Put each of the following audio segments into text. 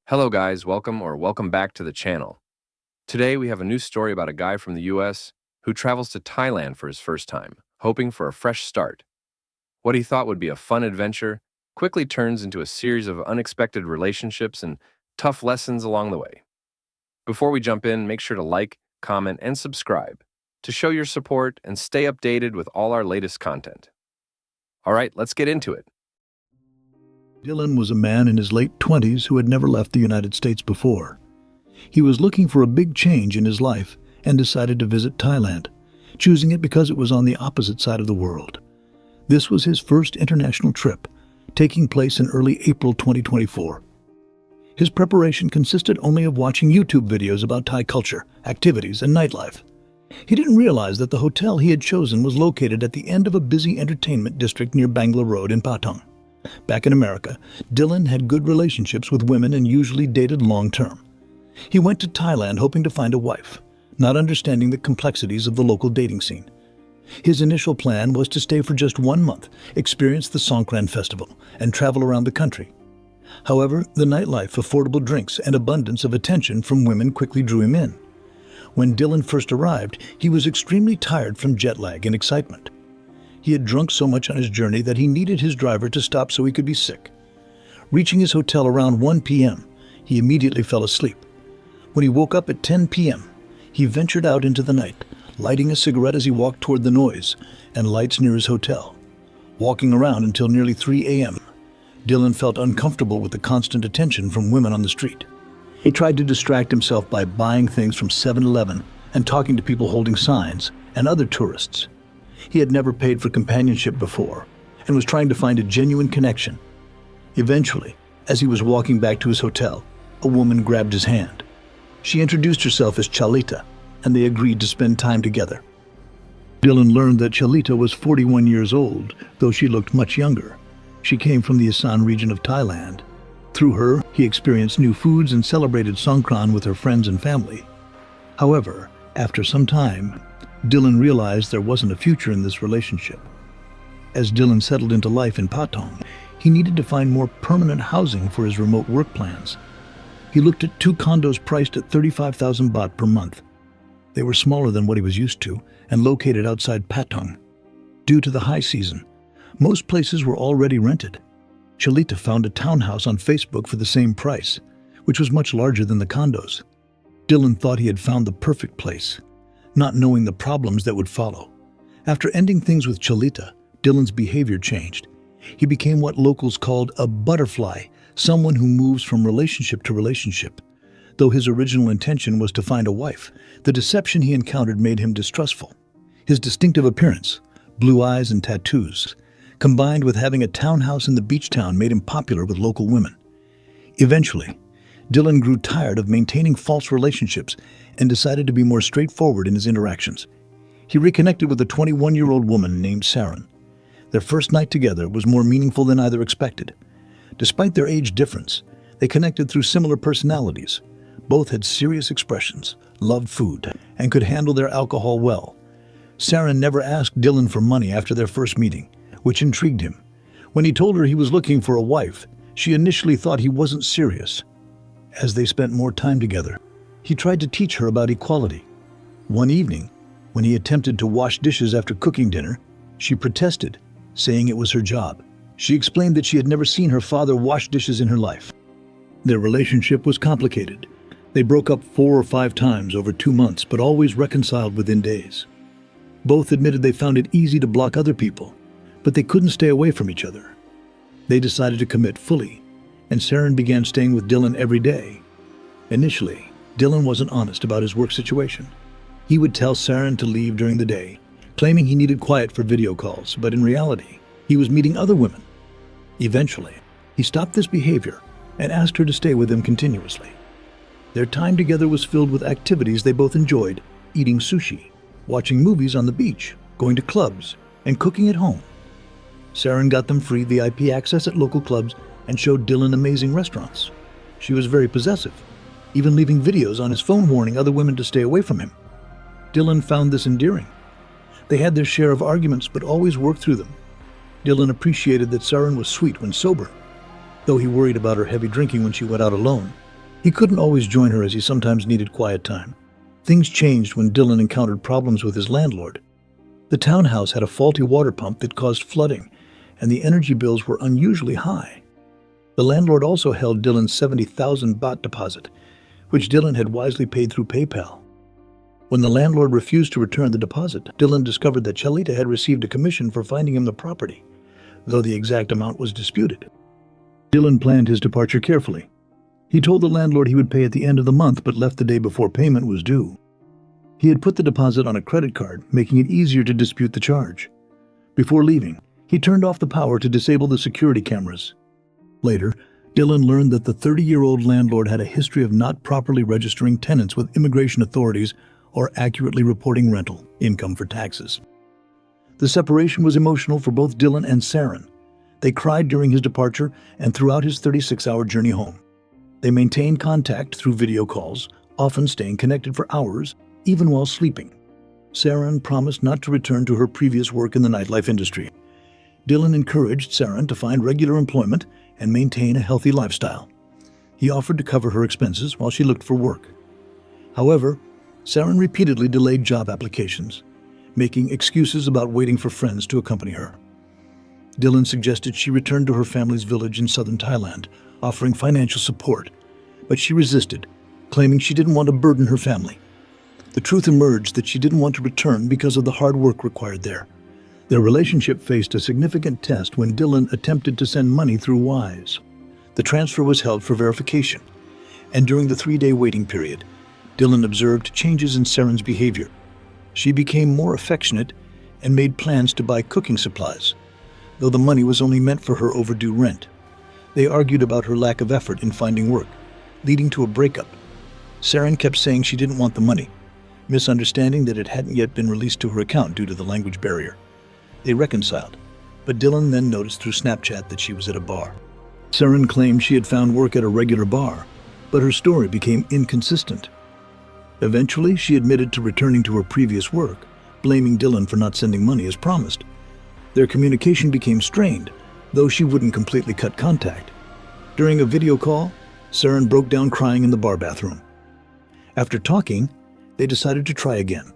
Hello guys, welcome back to the channel. Today we have a new story about a guy from the US who travels to Thailand for his first time, hoping for a fresh start. What he thought would be a fun adventure quickly turns into a series of unexpected relationships and tough lessons along the way. Before we jump in, make sure to like, comment, and subscribe to show your support and stay updated with all our latest content. All right, let's get into it. Dylan was a man in his late 20s who had never left the United States before. He was looking for a big change in his life and decided to visit Thailand, choosing it because it was on the opposite side of the world. This was his first international trip, taking place in early April 2024. His preparation consisted only of watching YouTube videos about Thai culture, activities, and nightlife. He didn't realize that the hotel he had chosen was located at the end of a busy entertainment district near Bangla Road in Patong. Back in America, Dylan had good relationships with women and usually dated long-term. He went to Thailand hoping to find a wife, not understanding the complexities of the local dating scene. His initial plan was to stay for just 1 month, experience the Songkran festival, and travel around the country. However, the nightlife, affordable drinks, and abundance of attention from women quickly drew him in. When Dylan first arrived, he was extremely tired from jet lag and excitement. He had drunk so much on his journey that he needed his driver to stop so he could be sick. Reaching his hotel around 1 p.m., he immediately fell asleep. When he woke up at 10 p.m., he ventured out into the night, lighting a cigarette as he walked toward the noise and lights near his hotel. Walking around until nearly 3 a.m., Dylan felt uncomfortable with the constant attention from women on the street. He tried to distract himself by buying things from 7-Eleven and talking to people holding signs and other tourists. He had never paid for companionship before and was trying to find a genuine connection. Eventually, as he was walking back to his hotel, a woman grabbed his hand. She introduced herself as Chalita, and they agreed to spend time together. Dylan learned that Chalita was 41 years old, though she looked much younger. She came from the Isan region of Thailand. Through her, he experienced new foods and celebrated Songkran with her friends and family. However, after some time, Dylan realized there wasn't a future in this relationship. As Dylan settled into life in Patong, he needed to find more permanent housing for his remote work plans. He looked at 2 condos priced at 35,000 baht per month. They were smaller than what he was used to and located outside Patong. Due to the high season, most places were already rented. Chalita found a townhouse on Facebook for the same price, which was much larger than the condos. Dylan thought he had found the perfect place, not knowing the problems that would follow. After ending things with Chalita, Dylan's behavior changed. He became what locals called a butterfly, someone who moves from relationship to relationship. Though his original intention was to find a wife, the deception he encountered made him distrustful. His distinctive appearance, blue eyes and tattoos, combined with having a townhouse in the beach town, made him popular with local women. Eventually, Dylan grew tired of maintaining false relationships and decided to be more straightforward in his interactions. He reconnected with a 21-year-old woman named Sarin. Their first night together was more meaningful than either expected. Despite their age difference, they connected through similar personalities. Both had serious expressions, loved food, and could handle their alcohol well. Sarin never asked Dylan for money after their first meeting, which intrigued him. When he told her he was looking for a wife, she initially thought he wasn't serious. As they spent more time together, he tried to teach her about equality. One evening, when he attempted to wash dishes after cooking dinner, she protested, saying it was her job. She explained that she had never seen her father wash dishes in her life. Their relationship was complicated. They broke up 4 or 5 times over 2 months, but always reconciled within days. Both admitted they found it easy to block other people, but they couldn't stay away from each other. They decided to commit fully, and Sarin began staying with Dylan every day. Initially, Dylan wasn't honest about his work situation. He would tell Sarin to leave during the day, claiming he needed quiet for video calls, but in reality, he was meeting other women. Eventually, he stopped this behavior and asked her to stay with him continuously. Their time together was filled with activities they both enjoyed: eating sushi, watching movies on the beach, going to clubs, and cooking at home. Sarin got them free VIP access at local clubs and showed Dylan amazing restaurants. She was very possessive, even leaving videos on his phone warning other women to stay away from him. Dylan found this endearing. They had their share of arguments, but always worked through them. Dylan appreciated that Sarin was sweet when sober. Though he worried about her heavy drinking when she went out alone, He couldn't always join her as he sometimes needed quiet time. Things changed when Dylan encountered problems with his landlord. The townhouse had a faulty water pump that caused flooding, and the energy bills were unusually high. The landlord also held Dylan's 70,000 baht deposit, which Dylan had wisely paid through PayPal. When the landlord refused to return the deposit, Dylan discovered that Chalita had received a commission for finding him the property, though the exact amount was disputed. Dylan planned his departure carefully. He told the landlord he would pay at the end of the month, but left the day before payment was due. He had put the deposit on a credit card, making it easier to dispute the charge. Before leaving, he turned off the power to disable the security cameras. Later, Dylan learned that the 30-year-old landlord had a history of not properly registering tenants with immigration authorities or accurately reporting rental income for taxes. The separation was emotional for both Dylan and Sarin. They cried during his departure and throughout his 36-hour journey home. They maintained contact through video calls, often staying connected for hours, even while sleeping. Sarin promised not to return to her previous work in the nightlife industry. Dylan encouraged Sarin to find regular employment and maintain a healthy lifestyle. He offered to cover her expenses while she looked for work. However, Sarin repeatedly delayed job applications, making excuses about waiting for friends to accompany her. Dylan suggested she return to her family's village in southern Thailand, offering financial support, but she resisted, claiming she didn't want to burden her family. The truth emerged that she didn't want to return because of the hard work required there. Their relationship faced a significant test when Dylan attempted to send money through Wise. The transfer was held for verification, and during the 3-day waiting period, Dylan observed changes in Sarin's behavior. She became more affectionate and made plans to buy cooking supplies, though the money was only meant for her overdue rent. They argued about her lack of effort in finding work, leading to a breakup. Sarin kept saying she didn't want the money, misunderstanding that it hadn't yet been released to her account due to the language barrier. They reconciled, but Dylan then noticed through Snapchat that she was at a bar. Sarin claimed she had found work at a regular bar, but her story became inconsistent. Eventually, she admitted to returning to her previous work, blaming Dylan for not sending money as promised. Their communication became strained, though she wouldn't completely cut contact. During a video call, Sarin broke down crying in the bar bathroom. After talking, they decided to try again.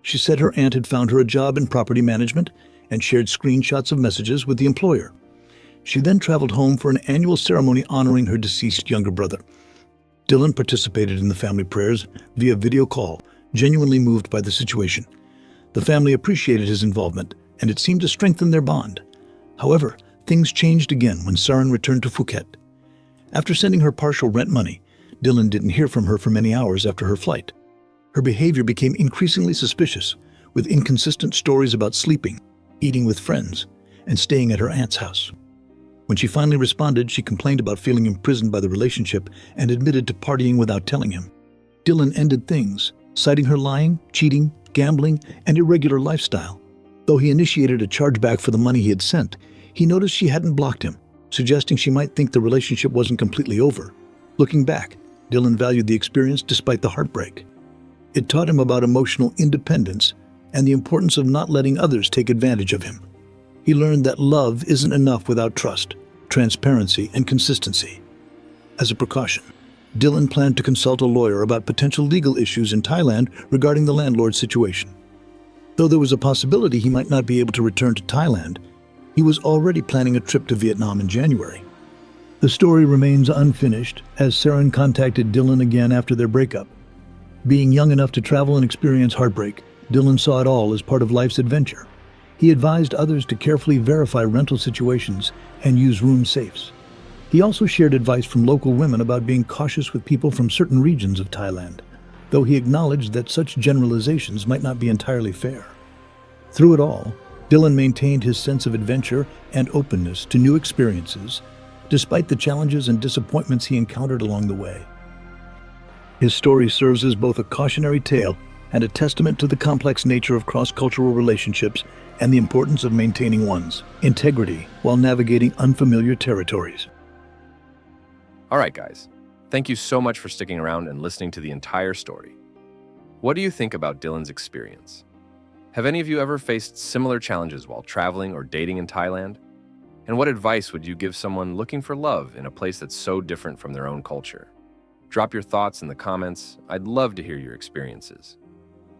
She said her aunt had found her a job in property management and shared screenshots of messages with the employer. She then traveled home for an annual ceremony honoring her deceased younger brother. Dylan participated in the family prayers via video call, genuinely moved by the situation. The family appreciated his involvement, and it seemed to strengthen their bond. However, things changed again when Sarin returned to Phuket. After sending her partial rent money, Dylan didn't hear from her for many hours after her flight. Her behavior became increasingly suspicious, with inconsistent stories about sleeping, eating with friends, and staying at her aunt's house. When she finally responded, she complained about feeling imprisoned by the relationship and admitted to partying without telling him. Dylan ended things, citing her lying, cheating, gambling, and irregular lifestyle. Though he initiated a chargeback for the money he had sent, he noticed she hadn't blocked him, suggesting she might think the relationship wasn't completely over. Looking back, Dylan valued the experience despite the heartbreak. It taught him about emotional independence and the importance of not letting others take advantage of him. He learned that love isn't enough without trust, transparency, and consistency. As a precaution, Dylan planned to consult a lawyer about potential legal issues in Thailand regarding the landlord situation. Though there was a possibility he might not be able to return to Thailand, he was already planning a trip to Vietnam in January. The story remains unfinished as Sarin contacted Dylan again after their breakup. Being young enough to travel and experience heartbreak, Dylan saw it all as part of life's adventure. He advised others to carefully verify rental situations and use room safes. He also shared advice from local women about being cautious with people from certain regions of Thailand, though he acknowledged that such generalizations might not be entirely fair. Through it all, Dylan maintained his sense of adventure and openness to new experiences, despite the challenges and disappointments he encountered along the way. His story serves as both a cautionary tale and a testament to the complex nature of cross-cultural relationships and the importance of maintaining one's integrity while navigating unfamiliar territories. All right, guys. Thank you so much for sticking around and listening to the entire story. What do you think about Dylan's experience? Have any of you ever faced similar challenges while traveling or dating in Thailand? And what advice would you give someone looking for love in a place that's so different from their own culture? Drop your thoughts in the comments. I'd love to hear your experiences.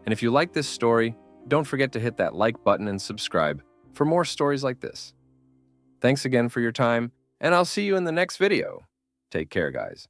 And if you like this story, don't forget to hit that like button and subscribe for more stories like this. Thanks again for your time, and I'll see you in the next video. Take care, guys.